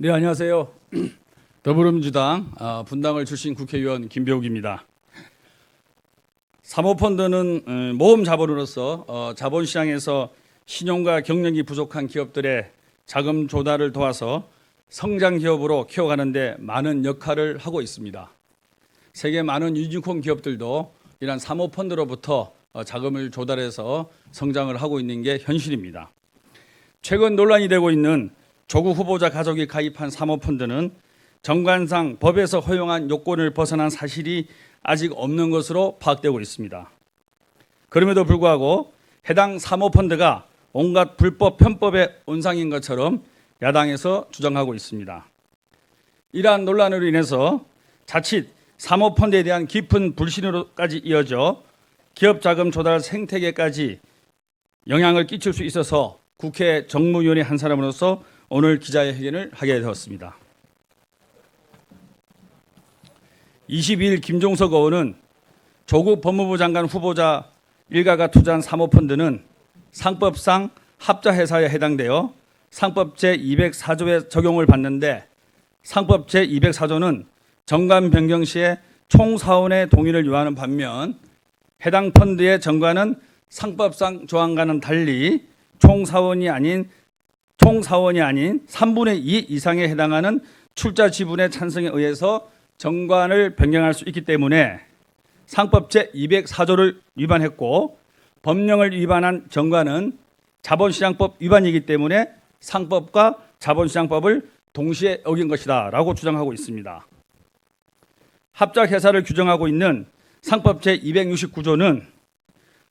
네, 안녕하세요. 더불어민주당 분당을 출신 국회의원 김배욱입니다. 사모펀드는 모험 자본으로서 자본시장에서 신용과 경력이 부족한 기업들의 자금 조달을 도와서 성장 기업으로 키워가는 데 많은 역할을 하고 있습니다. 세계 많은 유니콘 기업들도 이러한 사모펀드로부터 자금을 조달해서 성장을 하고 있는 게 현실입니다. 최근 논란이 되고 있는 조국 후보자 가족이 가입한 사모펀드는 정관상 법에서 허용한 요건을 벗어난 사실이 아직 없는 것으로 파악되고 있습니다. 그럼에도 불구하고 해당 사모펀드가 온갖 불법 편법의 온상인 것처럼 야당에서 주장하고 있습니다. 이러한 논란으로 인해서 자칫 사모펀드에 대한 깊은 불신으로까지 이어져 기업 자금 조달 생태계까지 영향을 끼칠 수 있어서 국회 정무위원회 한 사람으로서 오늘 기자회견을 하게 되었습니다. 22일 김종석 의원은 조국 법무부 장관 후보자 일가가 투자한 사모펀드는 상법상 합자회사에 해당되어 상법 제204조의 적용을 받는데 상법 제204조는 정관 변경 시에 총사원의 동의를 요하는 반면 해당 펀드의 정관은 상법상 조항과는 달리 총사원이 아닌 3분의 2 이상에 해당하는 출자 지분의 찬성에 의해서 정관을 변경할 수 있기 때문에 상법 제204조를 위반했고 법령을 위반한 정관은 자본시장법 위반이기 때문에 상법과 자본시장법을 동시에 어긴 것이다 라고 주장하고 있습니다. 합작회사를 규정하고 있는 상법 제269조는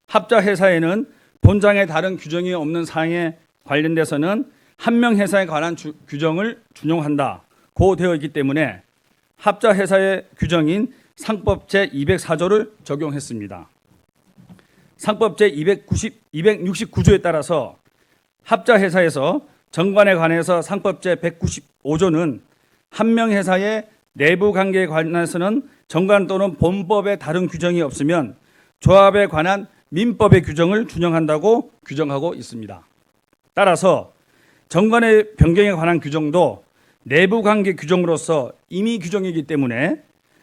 합작회사에는 본장에 다른 규정이 없는 사항에 관련돼서는 한 명 회사에 관한 규정을 준용한다고 되어 있기 때문에 합자회사의 규정인 상법 제204조를 적용했습니다. 상법 제269조에 따라서 합자회사에서 정관에 관해서 상법 제195조는 한 명 회사의 내부 관계에 관해서는 정관 또는 본법에 다른 규정이 없으면 조합에 관한 민법의 규정을 준용한다고 규정하고 있습니다. 따라서 정관의 변경에 관한 규정도 내부관계 규정으로서 임의 규정이기 때문에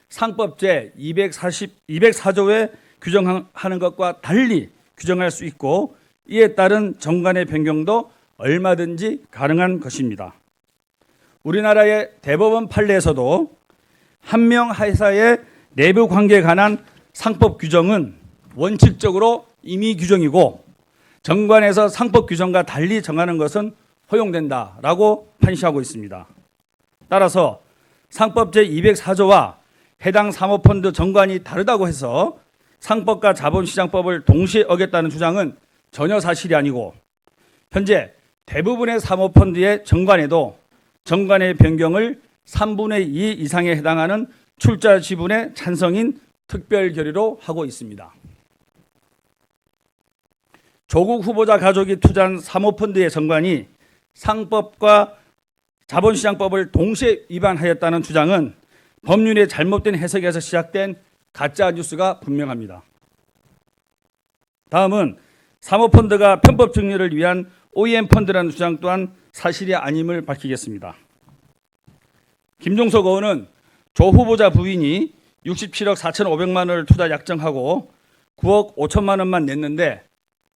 상법 제204조에 규정하는 것과 달리 규정할 수 있고 이에 따른 정관의 변경도 얼마든지 가능한 것입니다. 우리나라의 대법원 판례에서도 한 명 회사의 내부 관계에 관한 상법 규정은 원칙적으로 임의 규정이고 정관에서 상법 규정과 달리 정하는 것은 허용된다라고 판시하고 있습니다. 따라서 상법 제204조와 해당 사모펀드 정관이 다르다고 해서 상법과 자본시장법을 동시에 어겼다는 주장은 전혀 사실이 아니고 현재 대부분의 사모펀드의 정관에도 정관의 변경을 3분의 2 이상에 해당하는 출자 지분의 찬성인 특별 결의로 하고 있습니다. 조국 후보자 가족이 투자한 사모펀드의 정관이 상법과 자본시장법을 동시에 위반하였다는 주장은 법률의 잘못된 해석에서 시작된 가짜 뉴스가 분명합니다. 다음은 사모펀드가 편법 증여를 위한 OEM 펀드라는 주장 또한 사실이 아님을 밝히겠습니다. 김종석 의원은 조 후보자 부인이 67억 4,500만 원을 투자 약정하고 9억 5천만 원만 냈는데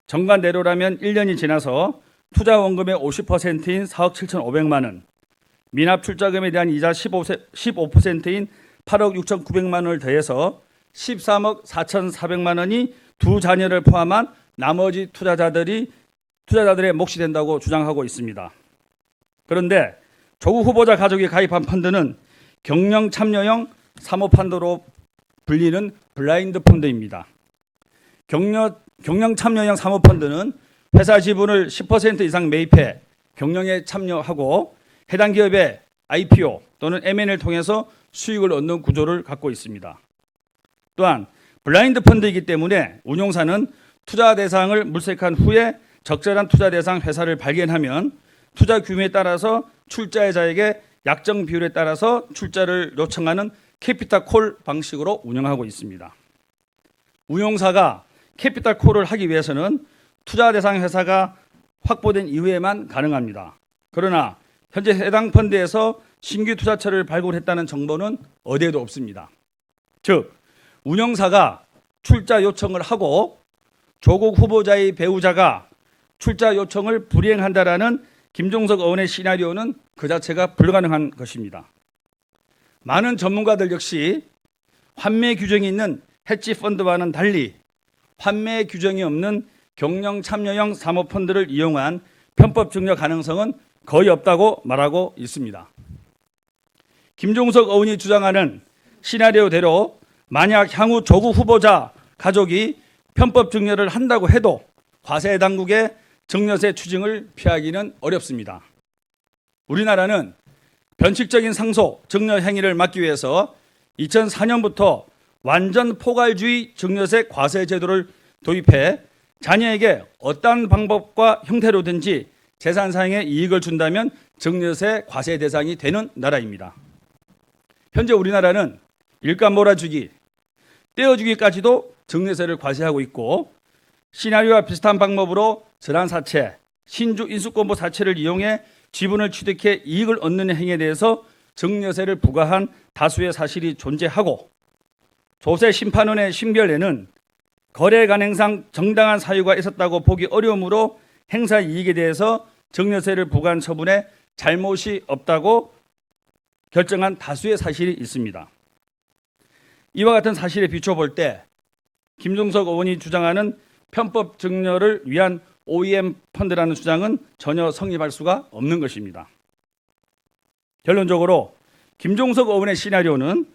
정관대로라면 1년이 지나서 투자 원금의 50%인 4억 7,500만 원, 미납 출자금에 대한 이자 15%인 8억 6,900만 원을 더해서 13억 4,400만 원이 두 자녀를 포함한 나머지 투자자들의 몫이 된다고 주장하고 있습니다. 그런데 조국 후보자 가족이 가입한 펀드는 경영 참여형 사모펀드로 불리는 블라인드 펀드입니다. 경영 참여형 사모펀드는 회사 지분을 10% 이상 매입해 경영에 참여하고 해당 기업의 IPO 또는 M&A를 통해서 수익을 얻는 구조를 갖고 있습니다. 또한 블라인드 펀드이기 때문에 운용사는 투자 대상을 물색한 후에 적절한 투자 대상 회사를 발견하면 투자 규모에 따라서 출자자에게 약정 비율에 따라서 출자를 요청하는 캐피탈 콜 방식으로 운영하고 있습니다. 운용사가 캐피탈 콜을 하기 위해서는 투자 대상 회사가 확보된 이후에만 가능합니다. 그러나 현재 해당 펀드에서 신규 투자처를 발굴했다는 정보는 어디에도 없습니다. 즉 운영사가 출자 요청을 하고 조국 후보자의 배우자가 출자 요청을 불이행한다라는 김종석 의원의 시나리오는 그 자체가 불가능한 것입니다. 많은 전문가들 역시 환매 규정이 있는 해지 펀드와는 달리 환매 규정이 없는 경영 참여형 사모펀드를 이용한 편법 증여 가능성은 거의 없다고 말하고 있습니다. 김종석 의원이 주장하는 시나리오대로 만약 향후 조국 후보자 가족이 편법 증여를 한다고 해도 과세 당국의 증여세 추징을 피하기는 어렵습니다. 우리나라는 변칙적인 상속 증여 행위를 막기 위해서 2004년부터 완전 포괄주의 증여세 과세 제도를 도입해 자녀에게 어떠한 방법과 형태로든지 재산상의 이익을 준다면 증여세 과세 대상이 되는 나라입니다. 현재 우리나라는 일감 몰아주기, 떼어주기까지도 증여세를 과세하고 있고 시나리오와 비슷한 방법으로 전환사채, 신주 인수권부 사채를 이용해 지분을 취득해 이익을 얻는 행위에 대해서 증여세를 부과한 다수의 사실이 존재하고 조세심판원의 심결에는 거래 간행상 정당한 사유가 있었다고 보기 어려우므로 행사 이익에 대해서 증여세를 부과한 처분에 잘못이 없다고 결정한 다수의 사실이 있습니다. 이와 같은 사실에 비춰볼 때 김종석 의원이 주장하는 편법 증여를 위한 OEM 펀드라는 주장은 전혀 성립할 수가 없는 것입니다. 결론적으로 김종석 의원의 시나리오는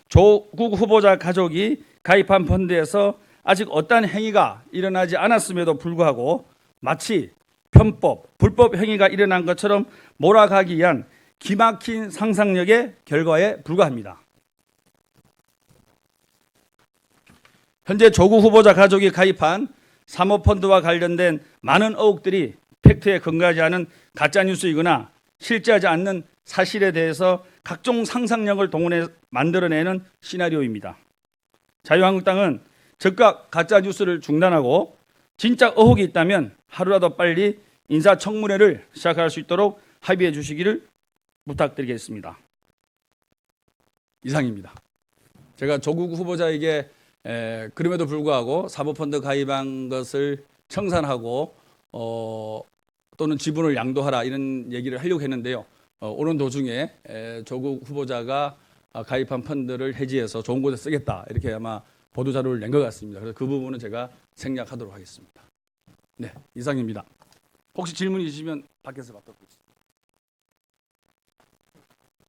조국 후보자 가족이 가입한 펀드에서 아직 어떠한 행위가 일어나지 않았음에도 불구하고 마치 편법, 불법 행위가 일어난 것처럼 몰아가기 위한 기막힌 상상력의 결과에 불과합니다. 현재 조국 후보자 가족이 가입한 사모펀드와 관련된 많은 의혹들이 팩트에 근거하지 않은 가짜뉴스이거나 실제하지 않는 사실에 대해서 각종 상상력을 동원해 만들어내는 시나리오입니다. 자유한국당은 즉각 가짜뉴스를 중단하고 진짜 의혹이 있다면 하루라도 빨리 인사청문회를 시작할 수 있도록 합의해 주시기를 부탁드리겠습니다. 이상입니다. 제가 조국 후보자에게 그럼에도 불구하고 사모펀드 가입한 것을 청산하고 또는 지분을 양도하라 이런 얘기를 하려고 했는데요. 오는 도중에 조국 후보자가 가입한 펀드를 해지해서 좋은 곳에 쓰겠다 이렇게 아마 보도자료를 낸 것 같습니다. 그래서 그 부분은 제가 생략하도록 하겠습니다. 네, 이상입니다. 혹시 질문이 있으시면 밖에서 받도록 하겠습니다.